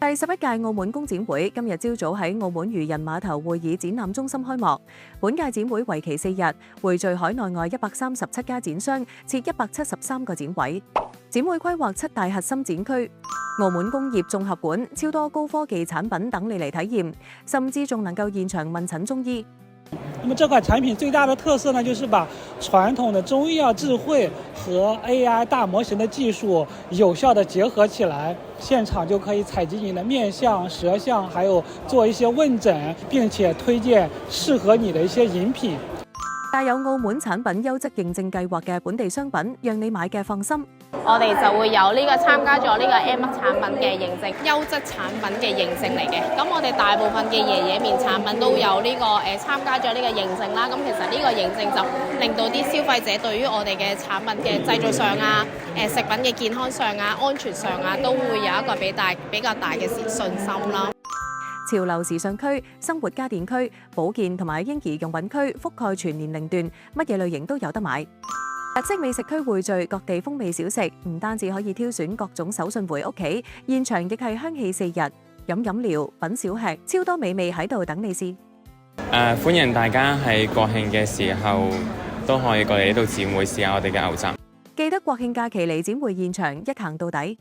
第11屆澳門工展會今日朝早喺澳門漁人碼頭會議展覽中心開幕。本屆展會為期4日，匯聚海內外137家展商，設173個展位。展會規劃7大核心展區，澳門工業綜合館，超多高科技產品等你嚟體驗，甚至仲能夠現場問診中醫。那麼這款產品最大的特色呢，就是把傳統的中醫藥智慧和 AI 大模型的技術有效地結合起來，現場就可以採集你的面相、舌相，還有做一些問診，並且推薦適合你的一些飲品。帶有澳門產品優質認證計劃嘅本地商品，讓你買嘅放心。我哋就會有呢個參加咗呢個 M 產品嘅認證，優質產品嘅認證嚟嘅。咁我哋大部分嘅爺爺麵產品都有呢個參加咗呢個認證啦。咁其實呢個認證就令到啲消費者對於我哋嘅產品嘅製造上啊、食品嘅健康上啊、安全上啊，都會有一個比較大嘅信心啦。潮流時尚區、生活家電區、保健同埋嬰兒用品區覆蓋全年齡段，乜嘢類型都有得買。特色美食區匯聚各地風味小食，唔單止可以挑選各種手信回屋企，現場亦係香氣4日，飲料、品小吃，超多美味喺度等你試。歡迎大家喺國慶嘅時候都可以過嚟呢度展會試下我哋嘅牛雜。記得國慶假期嚟展會現場，一行到底。